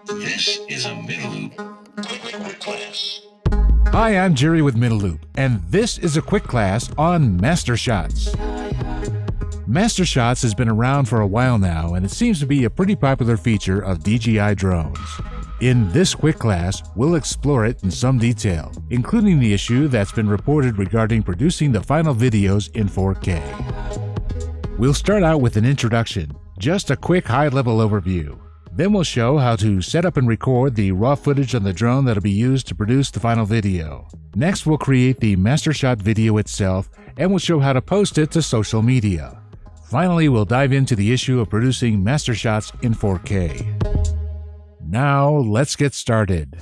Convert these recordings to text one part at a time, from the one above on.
This is a Middle Loop quick class. Hi, I'm Jerry with Middle Loop, and this is a quick class on Mastershots. Mastershots has been around for a while now, and it seems to be a pretty popular feature of DJI Drones. In this quick class, we'll explore it in some detail, including the issue that's been reported regarding producing the final videos in 4K. We'll start out with an introduction, just a quick high-level overview. Then we'll show how to set up and record the raw footage on the drone that'll be used to produce the final video. Next, we'll create the Mastershot video itself, and we'll show how to post it to social media. Finally, we'll dive into the issue of producing Mastershots in 4K. Now, let's get started.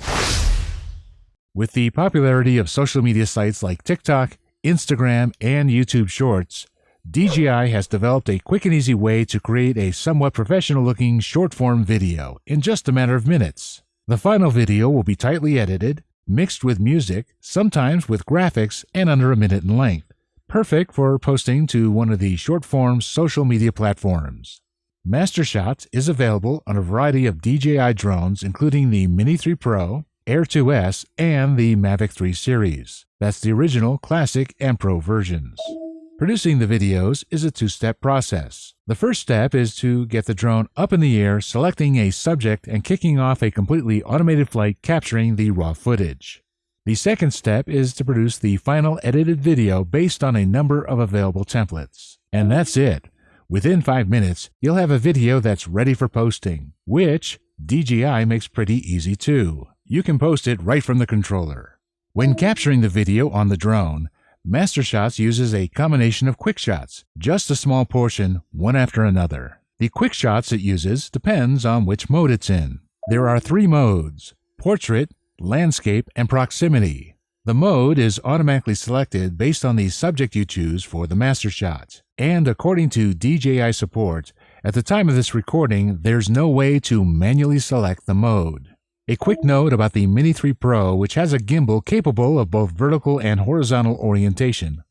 With the popularity of social media sites like TikTok, Instagram, and YouTube Shorts, DJI has developed a quick and easy way to create a somewhat professional-looking short-form video in just a matter of minutes. The final video will be tightly edited, mixed with music, sometimes with graphics, and under a minute in length, perfect for posting to one of the short-form social media platforms. Mastershot is available on a variety of DJI drones, including the Mini 3 Pro, Air 2S, and the Mavic 3 series. That's the original, Classic, and Pro versions. Producing the videos is a two-step process. The first step is to get the drone up in the air, selecting a subject and kicking off a completely automated flight capturing the raw footage. The second step is to produce the final edited video based on a number of available templates. And that's it. Within 5 minutes, you'll have a video that's ready for posting, which DJI makes pretty easy too. You can post it right from the controller. When capturing the video on the drone, Mastershots uses a combination of quick shots, just a small portion, one after another. The quick shots it uses depends on which mode it's in. There are 3 modes: portrait, landscape, and proximity. The mode is automatically selected based on the subject you choose for the Mastershot. And according to DJI Support, at the time of this recording, there's no way to manually select the mode. A quick note about the Mini 3 Pro, which has a gimbal capable of both vertical and horizontal orientation,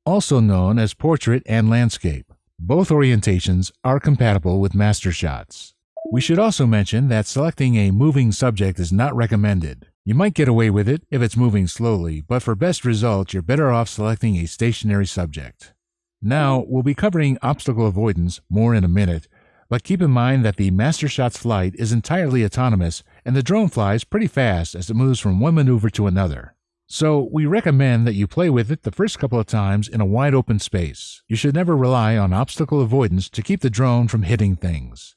also known as portrait and landscape. Both orientations are compatible with Mastershots. We should also mention that selecting a moving subject is not recommended. You might get away with it if it's moving slowly, but for best results, you're better off selecting a stationary subject. Now, we'll be covering obstacle avoidance more in a minute, but keep in mind that the Mastershot's flight is entirely autonomous and the drone flies pretty fast as it moves from one maneuver to another. So we recommend that you play with it the first couple of times in a wide open space. You should never rely on obstacle avoidance to keep the drone from hitting things.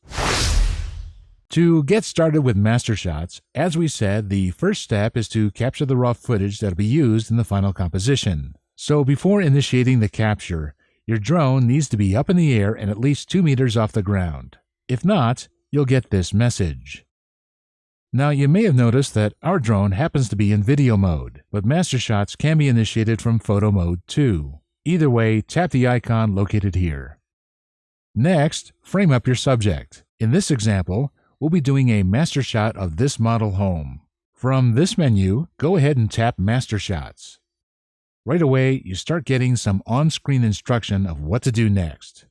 To get started with Mastershots, as we said, the first step is to capture the raw footage that will be used in the final composition. So before initiating the capture, your drone needs to be up in the air and at least 2 meters off the ground. If not, you'll get this message. Now, you may have noticed that our drone happens to be in video mode, but Mastershots can be initiated from photo mode too. Either way, tap the icon located here. Next, frame up your subject. In this example, we'll be doing a Mastershot of this model home. From this menu, go ahead and tap Mastershots. Right away, you start getting some on-screen instruction of what to do next.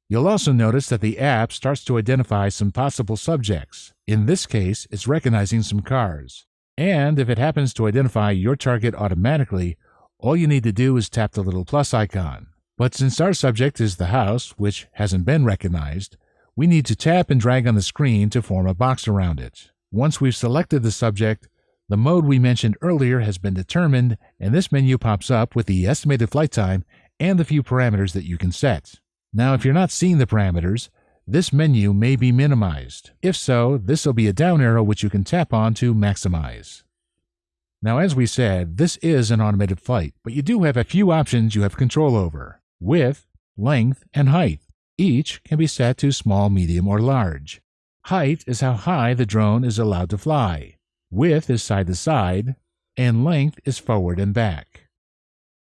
You'll also notice that the app starts to identify some possible subjects. In this case, it's recognizing some cars. And if it happens to identify your target automatically, all you need to do is tap the little plus icon. But since our subject is the house, which hasn't been recognized, we need to tap and drag on the screen to form a box around it. Once we've selected the subject, the mode we mentioned earlier has been determined, and this menu pops up with the estimated flight time and the few parameters that you can set. Now, if you're not seeing the parameters, this menu may be minimized. If so, this will be a down arrow which you can tap on to maximize. Now, as we said, this is an automated flight, but you do have a few options you have control over: width, length, and height. Each can be set to small, medium, or large. Height is how high the drone is allowed to fly. Width is side to side, and length is forward and back.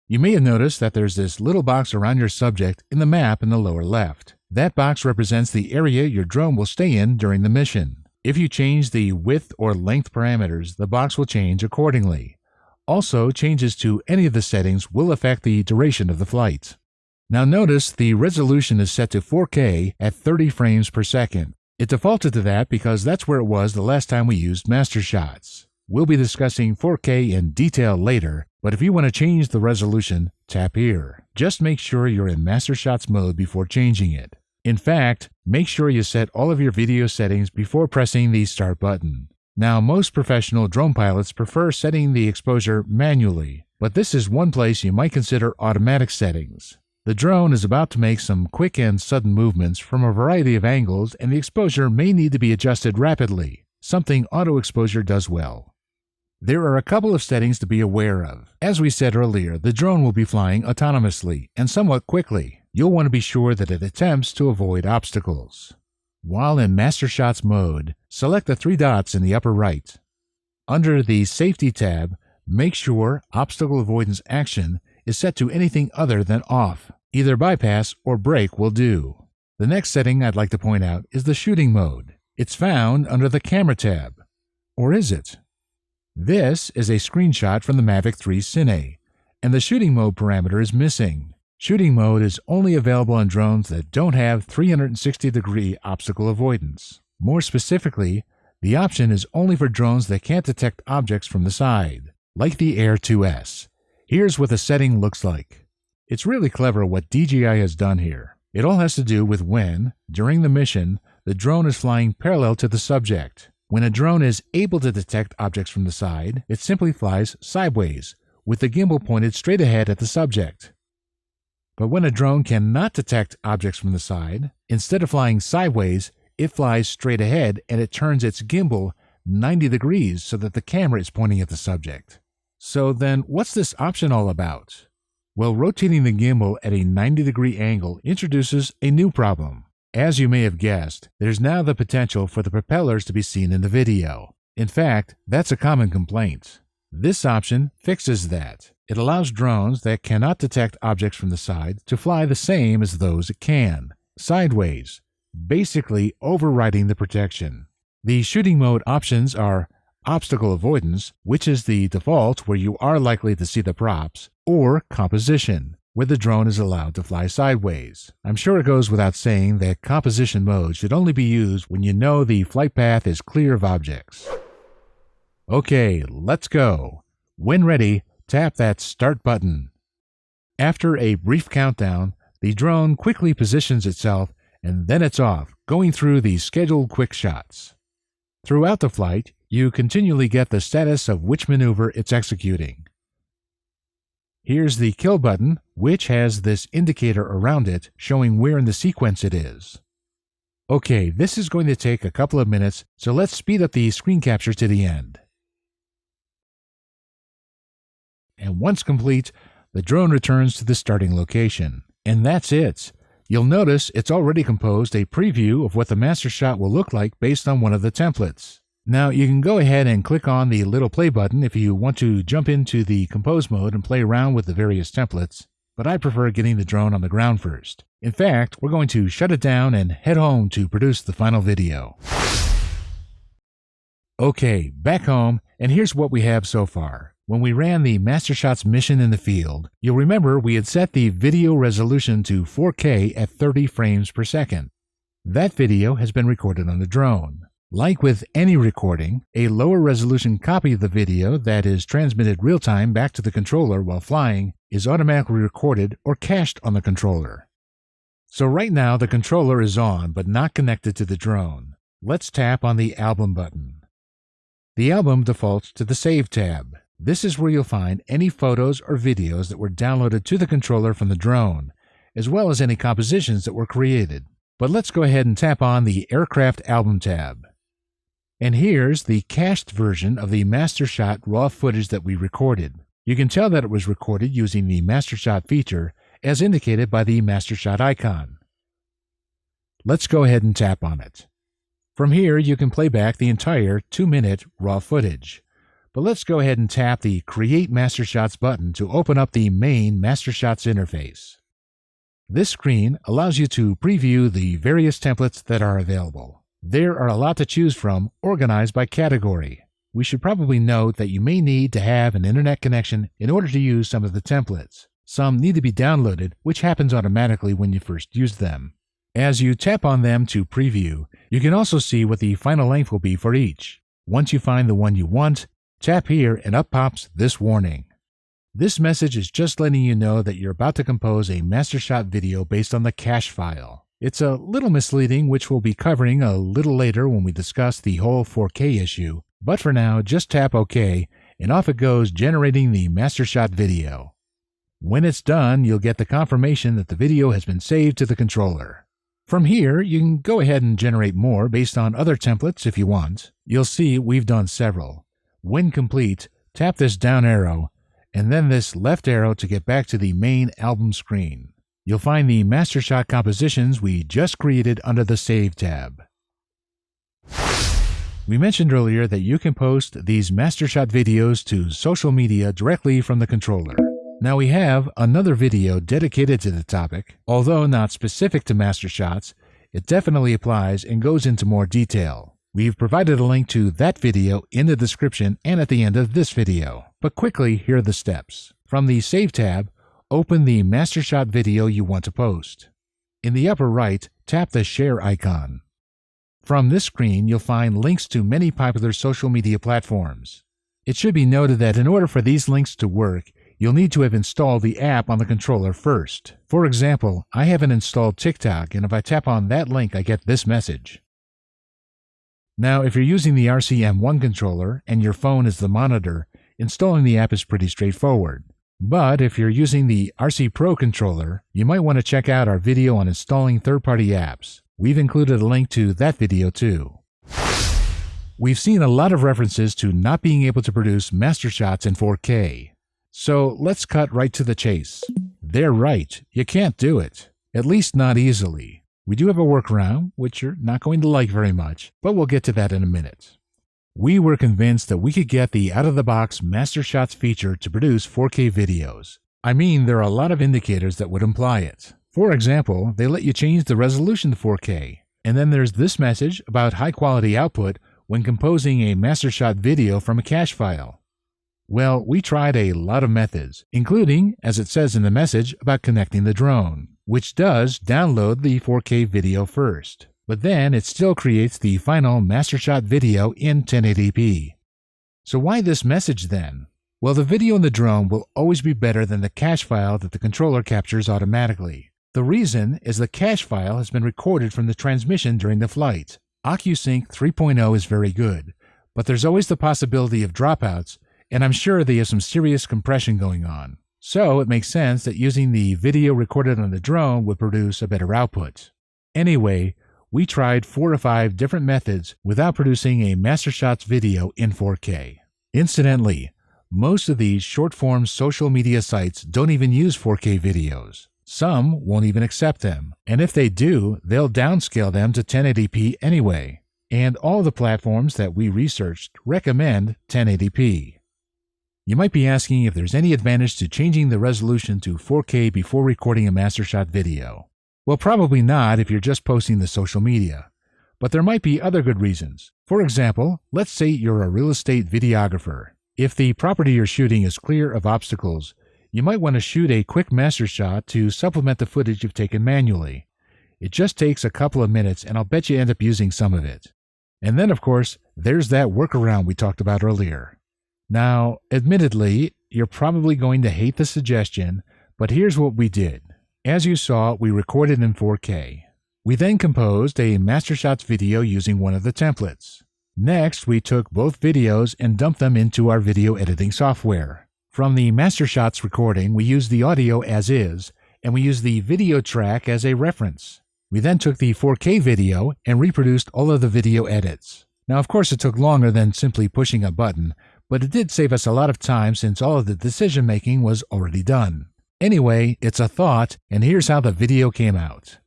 You may have noticed that there's this little box around your subject in the map in the lower left. That box represents the area your drone will stay in during the mission. If you change the width or length parameters, the box will change accordingly. Also, changes to any of the settings will affect the duration of the flight. Now notice the resolution is set to 4K at 30 frames per second. It defaulted to that because that's where it was the last time we used Mastershots. We'll be discussing 4K in detail later, but if you want to change the resolution, tap here. Just make sure you're in Mastershots mode before changing it. In fact, make sure you set all of your video settings before pressing the Start button. Now, most professional drone pilots prefer setting the exposure manually, but this is one place you might consider automatic settings. The drone is about to make some quick and sudden movements from a variety of angles, and the exposure may need to be adjusted rapidly, something auto exposure does well. There are a couple of settings to be aware of. As we said earlier, the drone will be flying autonomously and somewhat quickly. You'll want to be sure that it attempts to avoid obstacles. While in Mastershots mode, select the three dots in the upper right. Under the Safety tab, make sure Obstacle Avoidance Action is set to anything other than off. Either bypass or brake will do. The next setting I'd like to point out is the Shooting mode. It's found under the Camera tab. Or is it? This is a screenshot from the Mavic 3 Cine, and the Shooting mode parameter is missing. Shooting mode is only available on drones that don't have 360-degree obstacle avoidance. More specifically, the option is only for drones that can't detect objects from the side, like the Air 2S. Here's what the setting looks like. It's really clever what DJI has done here. It all has to do with when, during the mission, the drone is flying parallel to the subject. When a drone is able to detect objects from the side, it simply flies sideways, with the gimbal pointed straight ahead at the subject. But when a drone cannot detect objects from the side, instead of flying sideways, it flies straight ahead and it turns its gimbal 90 degrees so that the camera is pointing at the subject. So then, what's this option all about? Well, rotating the gimbal at a 90-degree angle introduces a new problem. As you may have guessed, there's now the potential for the propellers to be seen in the video. In fact, that's a common complaint. This option fixes that. It allows drones that cannot detect objects from the side to fly the same as those that can, sideways, basically overriding the protection. The shooting mode options are obstacle avoidance, which is the default where you are likely to see the props, or composition, where the drone is allowed to fly sideways. I'm sure it goes without saying that composition mode should only be used when you know the flight path is clear of objects. Okay, let's go. When ready, tap that Start button. After a brief countdown, the drone quickly positions itself and then it's off, going through the scheduled quick shots. Throughout the flight, you continually get the status of which maneuver it's executing. Here's the Kill button, which has this indicator around it showing where in the sequence it is. Okay, this is going to take a couple of minutes, so let's speed up the screen capture to the end. And once complete, the drone returns to the starting location. And that's it. You'll notice it's already composed a preview of what the Mastershot will look like based on one of the templates. Now you can go ahead and click on the little play button if you want to jump into the compose mode and play around with the various templates, but I prefer getting the drone on the ground first. In fact, we're going to shut it down and head home to produce the final video. Okay, back home, and here's what we have so far. When we ran the Mastershots mission in the field, you'll remember we had set the video resolution to 4K at 30 frames per second. That video has been recorded on the drone. Like with any recording, a lower resolution copy of the video that is transmitted real-time back to the controller while flying is automatically recorded or cached on the controller. So right now the controller is on but not connected to the drone. Let's tap on the Album button. The album defaults to the Save tab. This is where you'll find any photos or videos that were downloaded to the controller from the drone, as well as any compositions that were created. But let's go ahead and tap on the Aircraft Album tab. And here's the cached version of the Mastershot raw footage that we recorded. You can tell that it was recorded using the Mastershot feature as indicated by the Mastershot icon. Let's go ahead and tap on it. From here, you can play back the entire 2-minute raw footage. But let's go ahead and tap the Create Mastershots button to open up the main Mastershots interface. This screen allows you to preview the various templates that are available. There are a lot to choose from, organized by category. We should probably note that you may need to have an internet connection in order to use some of the templates. Some need to be downloaded, which happens automatically when you first use them. As you tap on them to preview, you can also see what the final length will be for each. Once you find the one you want, tap here and up pops this warning. This message is just letting you know that you're about to compose a Mastershot video based on the cache file. It's a little misleading, which we'll be covering a little later when we discuss the whole 4K issue, but for now, just tap OK, and off it goes generating the Mastershot video. When it's done, you'll get the confirmation that the video has been saved to the controller. From here, you can go ahead and generate more based on other templates if you want. You'll see we've done several. When complete, tap this down arrow, and then this left arrow to get back to the main album screen. You'll find the Mastershot compositions we just created under the Save tab. We mentioned earlier that you can post these Mastershot videos to social media directly from the controller. Now we have another video dedicated to the topic. Although not specific to Mastershots, it definitely applies and goes into more detail. We've provided a link to that video in the description and at the end of this video. But quickly, here are the steps. From the Save tab, open the Mastershot video you want to post. In the upper right, tap the Share icon. From this screen, you'll find links to many popular social media platforms. It should be noted that in order for these links to work, you'll need to have installed the app on the controller first. For example, I haven't installed TikTok, and if I tap on that link, I get this message. Now, if you're using the RC-M1 controller and your phone is the monitor, installing the app is pretty straightforward. But if you're using the RC Pro controller, you might want to check out our video on installing third-party apps. We've included a link to that video too. We've seen a lot of references to not being able to produce Mastershots in 4K. So let's cut right to the chase. They're right, you can't do it. At least not easily. We do have a workaround, which you're not going to like very much, but we'll get to that in a minute. We were convinced that we could get the out-of-the-box Mastershots feature to produce 4K videos. I mean, there are a lot of indicators that would imply it. For example, they let you change the resolution to 4K. And then there's this message about high-quality output when composing a Mastershot video from a cache file. Well, we tried a lot of methods, including, as it says in the message, about connecting the drone, which does download the 4K video first. But then it still creates the final Mastershot video in 1080p. So why this message then? Well, the video in the drone will always be better than the cache file that the controller captures automatically. The reason is the cache file has been recorded from the transmission during the flight. OcuSync 3.0 is very good, but there's always the possibility of dropouts, and I'm sure they have some serious compression going on. So it makes sense that using the video recorded on the drone would produce a better output. Anyway, we tried 4 or 5 different methods without producing a Mastershots video in 4K. Incidentally, most of these short-form social media sites don't even use 4K videos. Some won't even accept them, and if they do, they'll downscale them to 1080p anyway. And all the platforms that we researched recommend 1080p. You might be asking if there's any advantage to changing the resolution to 4K before recording a Mastershot video. Well, probably not if you're just posting to social media. But there might be other good reasons. For example, let's say you're a real estate videographer. If the property you're shooting is clear of obstacles, you might want to shoot a quick Mastershot to supplement the footage you've taken manually. It just takes a couple of minutes, and I'll bet you end up using some of it. And then, of course, there's that workaround we talked about earlier. Now, admittedly, you're probably going to hate the suggestion, but here's what we did. As you saw, we recorded in 4K. We then composed a Mastershots video using one of the templates. Next, we took both videos and dumped them into our video editing software. From the Mastershots recording, we used the audio as is, and we used the video track as a reference. We then took the 4K video and reproduced all of the video edits. Now, of course, it took longer than simply pushing a button, but it did save us a lot of time since all of the decision-making was already done. Anyway, it's a thought, and here's how the video came out.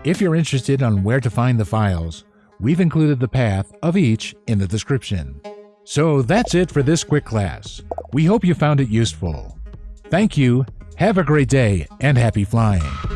If you're interested on where to find the files, we've included the path of each in the description. So that's it for this quick class. We hope you found it useful. Thank you, have a great day, and happy flying.